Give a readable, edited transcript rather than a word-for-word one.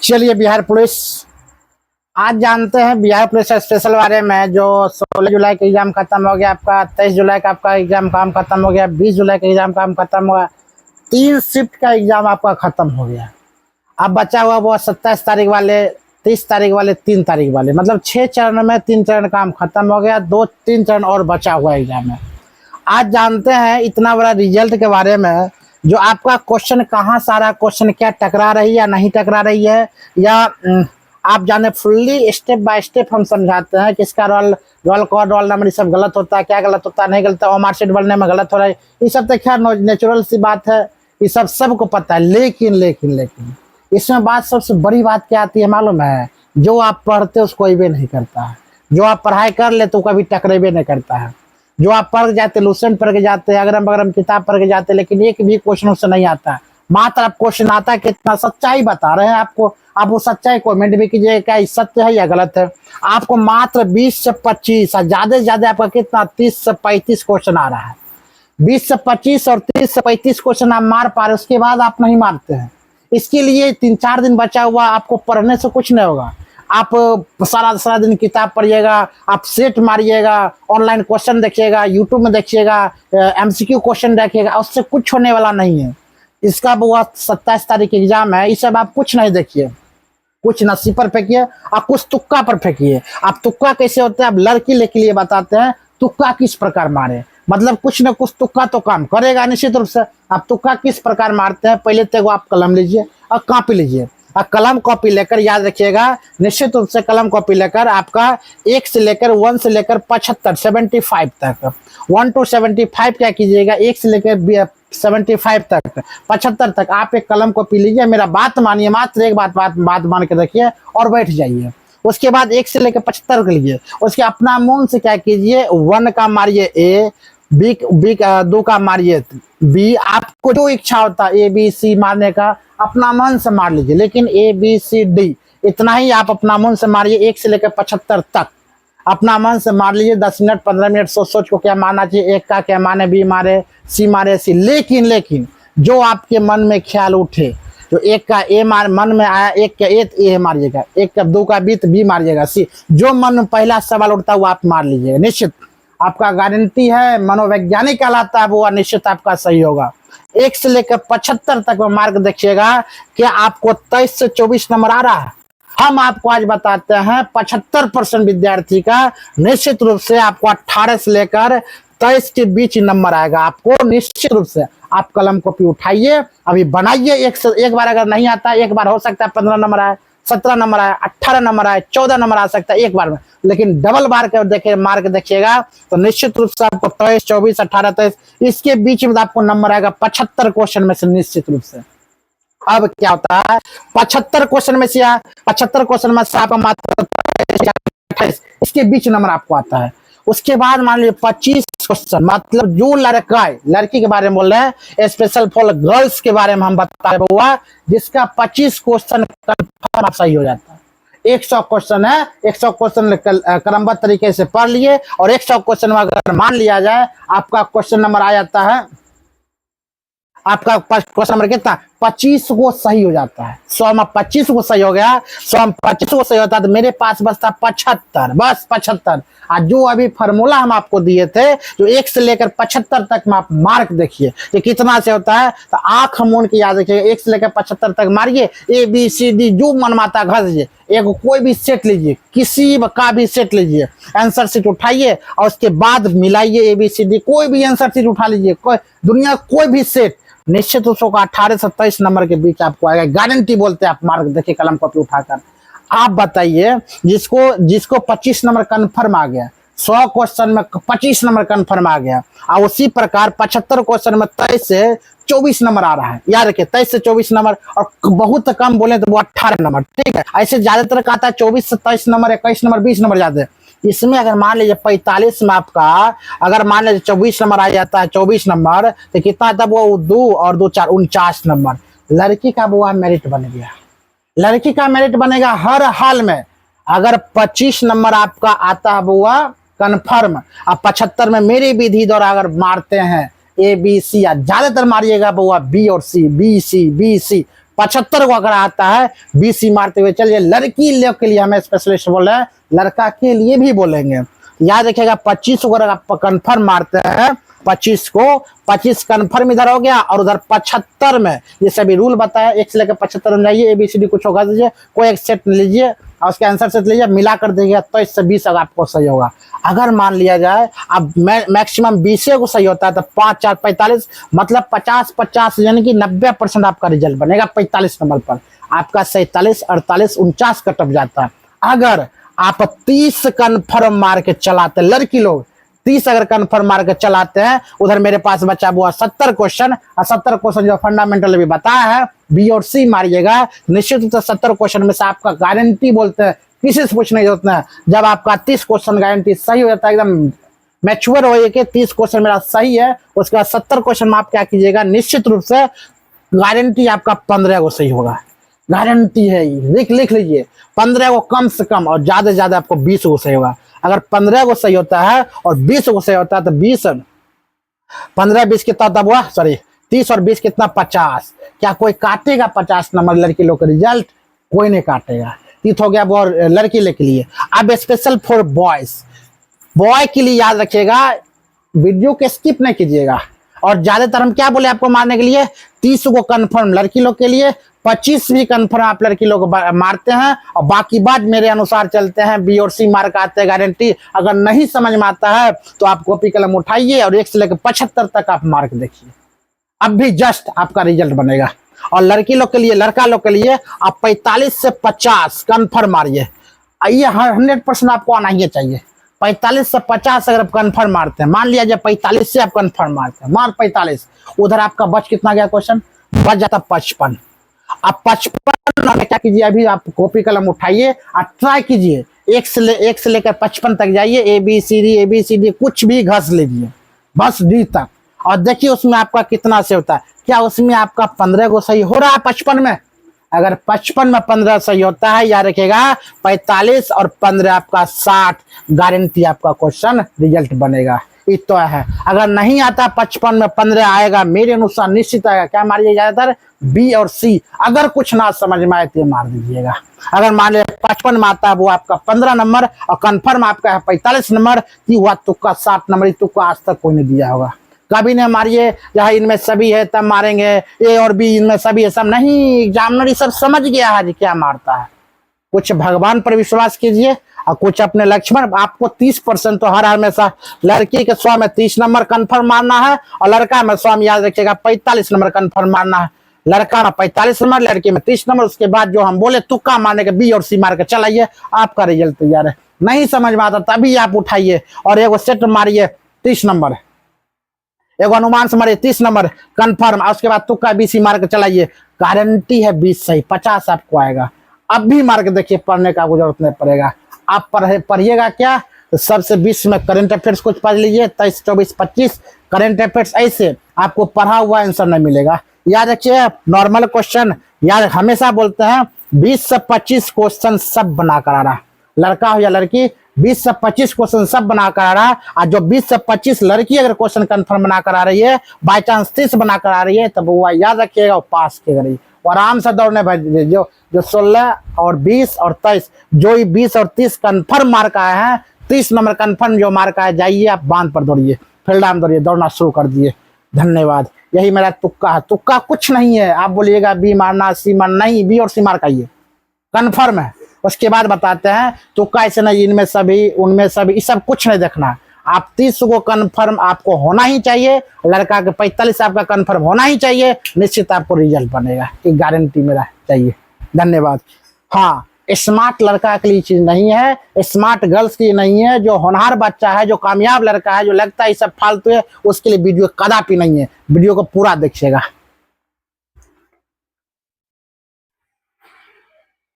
चलिए बिहार पुलिस आज जानते हैं बिहार पुलिस स्पेशल बारे में। जो 16 जुलाई का एग्जाम खत्म हो गया आपका, 23 जुलाई का आपका एग्जाम काम खत्म हो गया, 20 जुलाई का एग्जाम काम खत्म हुआ, 3 शिफ्ट का एग्जाम आपका खत्म हो गया। अब बचा हुआ वो 27 तारीख वाले, 30 तारीख वाले, 3 तारीख वाले, मतलब 6 चरण में 3 चरण काम खत्म हो गया, 2-3 चरण और बचा हुआ एग्जाम है। आज जानते हैं इतना बड़ा रिजल्ट के बारे में। जो आपका क्वेश्चन कहाँ सारा क्वेश्चन क्या टकरा रही है या नहीं टकरा रही है, या आप जाने फुल्ली स्टेप बाय स्टेप हम समझाते हैं किसका रोल कोड, रोल नंबर, ये सब गलत होता है, क्या गलत होता है, नहीं गलत है, मार्कशीट बनने में गलत हो रहा है, ये सब तो खैर नेचुरल सी बात है, ये सब सबको पता है। लेकिन इसमें बात, सबसे बड़ी बात क्या आती है मालूम है? जो आप पढ़ते उसको कोई भी नहीं करता है। जो आप पढ़ाई कर ले तो कभी टकरेबे नहीं करता है। जो आप पढ़ जाते, लूसेंट पढ़ के जाते, अगरम बगरम किताब पढ़ के जाते, लेकिन एक भी क्वेश्चन उससे नहीं आता। मात्र आप क्वेश्चन आता है कितना सच्चाई बता रहे हैं आपको, आप वो सच्चाई कमेंट भी कीजिए, क्या सत्य है या गलत है। आपको मात्र 20 से 25, ज्यादा से ज्यादा आपका कितना 30 से 35 क्वेश्चन आ रहा है। 20 से 25 और 30 से 35 क्वेश्चन आप मार पा रहे, उसके बाद आप नहीं मारते हैं। इसके लिए 3-4 दिन बचा हुआ, आपको पढ़ने से कुछ नहीं होगा। आप सारा दिन किताब पढ़िएगा, आप सेट मारिएगा, ऑनलाइन क्वेश्चन देखिएगा, यूट्यूब में देखिएगा, एमसीक्यू क्वेश्चन देखिएगा, उससे कुछ होने वाला नहीं है। इसका वो 27 तारीख एग्जाम है, इस सब आप कुछ नहीं देखिए, कुछ नसीब पर फेंकिए, आप कुछ तुक्का पर फेंकिए। आप तुक्का कैसे होते हैं, आप लड़की के लिए बताते हैं तुक्का किस प्रकार मारे, मतलब कुछ न कुछ तुक्का तो काम करेगा निश्चित रूप से। आप तुक्का किस प्रकार मारते हैं, पहले तो आप कलम लीजिए और कॉपी लीजिए, और कलम कॉपी लेकर याद रखिएगा, निश्चित रूप से कलम कॉपी लेकर आपका 1 से लेकर 1 से लेकर 75 75 तक, 1 to 75 क्या कीजिएगा, 1 से लेकर 75 तक, 75 तक आप एक कलम कॉपी लीजिए। मेरा बात मानिए, मात्र एक बात मान के रखिए और बैठ जाइए। उसके बाद 1 से लेकर 75 के लिए उसके अपना मन से क्या कीजिए, 1 का मारिए ए, बी 2 का मारिए बी, आपको जो इच्छा होता है ए बी सी मारने का अपना मन से मार लीजिए, लेकिन ए बी सी डी इतना ही आप अपना मन से मारिए। 1 से लेकर 75 तक अपना मन से मार लीजिए। 10 मिनट 15 मिनट सोच को क्या मारना चाहिए, एक का क्या माने, बी मारे, सी मारे, सी। लेकिन जो आपके मन में ख्याल उठे, जो 1 का ए मन में आया, 1 का ए मारिएगा, 1 का 2 का बी मारिएगा, सी। जो मन में पहला सवाल उठता है वो आप मार लीजिएगा, निश्चित आपका गारंटी है। मनोवैज्ञानिक कहलाता है वो, निश्चित आपका सही होगा। 1 से लेकर 75 तक में मार्क देखिएगा कि आपको 23 से 24 नंबर आ रहा है। हम आपको आज बताते हैं 75% विद्यार्थी का निश्चित रूप से आपको 18 से लेकर 23 के बीच नंबर आएगा। आपको निश्चित रूप से आप कलम कॉपी उठाइए, अभी बनाइए। एक बार अगर नहीं आता, एक बार हो सकता है 15 नंबर आए, 17 नंबर आए, 18 नंबर आए, 14 नंबर आ सकता है एक बार में, लेकिन डबल बार कर देखिए, मार्क देखिएगा तो निश्चित रूप से आपको 23, 24, 18, 23 इसके बीच में आपको नंबर आएगा 75 क्वेश्चन में से, निश्चित रूप से। अब क्या होता है, 75 क्वेश्चन में से 75 क्वेश्चन में से आपका मात्र 28 इसके बीच नंबर आपको आता है। उसके बाद मान लीजिए 25 क्वेश्चन, मतलब जो लड़का है, लड़की के बारे में बोल रहे हैं, स्पेशल फॉर गर्ल्स के बारे में हम बता रहे हुआ, जिसका 25 क्वेश्चन कंफर्म सही हो जाता है। 100 क्वेश्चन है, 100 क्वेश्चन क्रमबद्ध तरीके से पढ़ लिए, और 100 क्वेश्चन में अगर मान लिया जाए आपका क्वेश्चन नंबर आ जाता है, आपका क्वेश्चन नंबर कितना 25 को सही हो जाता है। 100 में 25 को सही हो गया, 100 में 25 को सही होता है तो मेरे पास बचता 75, बस 75। आज जो अभी फार्मूला हम आपको दिए थे, जो 1 से लेकर 75 तक में आप मार्क देखिए कि कितना से होता है, तो आंख मूंद के याद रखिए। 1 से लेकर 75 तक मारिए, ए बी सी डी जो मन माता घस लीजिए, एक कोई भी सेट लीजिए, किसी का भी सेट लीजिए, आंसर शीट उठाइए और उसके बाद मिलाइए, ए बी सी डी कोई भी आंसर शीट उठा लीजिए, दुनिया कोई भी सेट, निश्चित रूप से 18 से 23 नंबर के बीच आपको आएगा, गारंटी बोलते हैं आप। मार्क देखिए कलम कॉपी उठाकर। आप बताइए, जिसको 25 नंबर कन्फर्म आ गया, 100 क्वेश्चन में 25 नंबर कन्फर्म आ गया, और उसी प्रकार 75 क्वेश्चन में 23 से 24 नंबर आ रहा है। याद रखिए 23 से 24 नंबर, और बहुत कम बोले तो वो 18 नंबर, ठीक है। ऐसे ज्यादातर का आता है 24 से 23 नंबर, 21 नंबर, 20 नंबर ज्यादा है। इसमें अगर मान लीजिए 45 में आपका अगर मान लीजिए 24 नंबर आ जाता है, 24 नंबर तो कितना आता है, वो 2 और 2 4 49 नंबर। लड़की का वो मेरिट बन गया, लड़की का मेरिट बनेगा हर हाल में। अगर 25 नंबर आपका आता है बुआ कन्फर्म, अब 75 में मेरी विधि द्वारा अगर मारते हैं ए बी सी, या ज्यादातर मारिएगा बुआ बी और सी, बी सी 75 को अगर आता है 20 ही मारते हुए चलिए। लड़की लोग के लिए हमें स्पेशलिस्ट बोल रहे हैं, लड़का के लिए भी बोलेंगे। याद रखिएगा 25 को अगर आप कन्फर्म मारते हैं, 25 कन्फर्म इधर हो गया और उधर 75 में ये सभी रूल बताया। 1 से लेकर 75 में जाइए, ABCD कुछ होगा दीजिए, कोई एक सेट लीजिए और उसके आंसर सेट लीजिए, मिला कर देंगे तो इससे 20 अगर आपको सही होगा। अगर मान लिया जाए अब मैक्सिमम 20 को सही होता है तो 5 4 45 मतलब 50 यानी कि 90% आपका रिजल्ट बनेगा 45 नंबर पर। आपका 47 48 49 कटअप जाता है। अगर आप 30 कन्फर्म मार के चलाते, लड़की लोग 30 अगर कन्फर्म मार के चलाते हैं, उधर मेरे पास बचा हुआ 70 क्वेश्चन और 70 क्वेश्चन जो फंडामेंटल भी बताया है बी और सी मारिएगा, निश्चित रूप से 70 क्वेश्चन में से आपका गारंटी बोलते हैं किसी से पूछने की जरूरत नहीं। जब आपका 30 क्वेश्चन गारंटी सही हो जाता है, एकदम मैच्योर हो कि 30 क्वेश्चन मेरा सही है, उसके बाद 70 क्वेश्चन में आप क्या कीजिएगा, निश्चित रूप से गारंटी आपका 15 को सही होगा। गारंटी है, लिख लीजिए 15 को कम से कम और ज्यादा से ज्यादा आपको 20 को सही होगा। अगर 15 को सही होता है और 20 को सही होता है तो 15 20 कितना तब हुआ, सॉरी 30 और 20 कितना 50। क्या कोई काटेगा 50 नंबर लड़की लोग का रिजल्ट? कोई नहीं काटेगा। तीत हो गया वो लड़की के लिए। अब स्पेशल फॉर बॉयज, बॉय के लिए याद रखिएगा वीडियो को स्किप नहीं कीजिएगा। और ज्यादातर हम क्या बोले आपको मारने के लिए, 30 को कन्फर्म लड़की लोग के लिए, 25 भी कन्फर्म आप लड़की लोग मारते हैं और बाकी बात मेरे अनुसार चलते हैं। बी और सी मार्क आते हैं गारंटी। अगर नहीं समझ में आता है तो आप कॉपी कलम उठाइए और 1 से लेकर 75 तक आप मार्क देखिए, अब भी जस्ट आपका रिजल्ट बनेगा। और लड़की लोग के लिए, लड़का लोग के लिए आप 45 से 50 कन्फर्म मारिए। ये 100% आपको आना ही चाहिए। 45 से 50 अगर आप कन्फर्म मारते हैं, मान लिया जाए 45 से आप कन्फर्म मारते हैं, मान 45, उधर आपका बच कितना गया क्वेश्चन, बच जाता 55। आप 55 क्या कीजिए, अभी आप कॉपी कलम उठाइए और ट्राई कीजिए 1 से लेकर 55 तक जाइए, ABCD कुछ भी घस लीजिए बस D तक और देखिए उसमें आपका कितना से होता है। क्या उसमें आपका 15 को सही हो रहा है 55 में? अगर 55 में 15 सही होता है, याद रखिएगा 45 और 15 आपका 60 गारंटी आपका क्वेश्चन रिजल्ट बनेगा। इतना है। अगर नहीं आता 55 में 15 आएगा, मेरे अनुसार निश्चित आएगा। क्या मारिए ज्यादातर बी और सी। अगर कुछ ना समझ में आए तो मार दीजिएगा। अगर मान लिया 55 में आता है वो आपका 15 नंबर और कन्फर्म आपका है 45 नंबर, हुआ तुक्का 60 नंबर। तुक्का आज तक कोई नहीं दिया होगा, कभी नहीं मारिए जहाँ इनमें सभी है तब मारेंगे, ए और बी इनमें सभी है सब नहीं। एग्जामिनर सब समझ गया है क्या मारता है। कुछ भगवान पर विश्वास कीजिए और कुछ अपने लक्ष्य पर। आपको 30% तो हर हमेशा लड़की के 100 में 30 नंबर कन्फर्म मारना है और लड़का में 100 में याद रखिएगा 45 नंबर कन्फर्म मारना है। लड़का में 45 नंबर, लड़की में 30 नंबर। उसके बाद जो हम बोले तुक्का मारने के बी और सी मार के चलाइए, आपका रिजल्ट तैयार है। नहीं समझ में आता तभी आप उठाइए और एगो सेट मारिए 30 नंबर, एगो अनुमान से मारिए 30 नंबर कन्फर्म, उसके बाद तुक्का BC मार के चलाइए। गारंटी है 20 सही, 50 आपको आएगा। अब भी मार के देखिए, पढ़ने का जरूरत नहीं पड़ेगा। आप पढ़िएगा क्या, तो सबसे 20 में करंट अफेयर्स कुछ पढ़ लीजिए, 23 24 25 करंट अफेयर्स। ऐसे आपको पढ़ा हुआ आंसर नहीं मिलेगा। याद रखिए नॉर्मल क्वेश्चन, याद हमेशा बोलते हैं 20 से 25 क्वेश्चन सब बना कर आ रहा, लड़का हो या लड़की 20 से 25 क्वेश्चन सब बना कर आ रहा है। और जो 20 से 25 लड़की अगर क्वेश्चन कंफर्म बना कर आ रही है, बाई चांस 30 बना कर आ रही है, तब वो याद रखिएगा वो पास की गई। और आराम से दौड़ने भाई, जो 16 और 20 और 23 जो 20 और 30 कन्फर्म मार्क आए हैं, 30 नंबर कन्फर्म जो मार्क आए, जाइए आप बांध पर दौड़िए, फील्ड में दौड़िए, दौड़ना शुरू कर दिए। धन्यवाद। यही मेरा तुक्का है। तुक्का कुछ नहीं है। आप बोलिएगा बी मारना सी मारना, नहीं, बी और सी मार्क आइए कन्फर्म है। उसके बाद बताते हैं तुक्का ऐसे नहीं, इनमें सभी उनमें सभी, ये सब कुछ नहीं देखना। आप 30 को कन्फर्म आपको होना ही चाहिए, लड़का के 45 आपका कन्फर्म होना ही चाहिए, निश्चित आपको रिजल्ट बनेगा। एक गारंटी मेरा चाहिए। धन्यवाद। हाँ, स्मार्ट लड़का के लिए चीज नहीं है, स्मार्ट गर्ल्स के लिए नहीं है। जो होनहार बच्चा है, जो कामयाब लड़का है, जो लगता है ये सब फालतू है, उसके लिए वीडियो कदापि नहीं है। वीडियो को पूरा देखिएगा।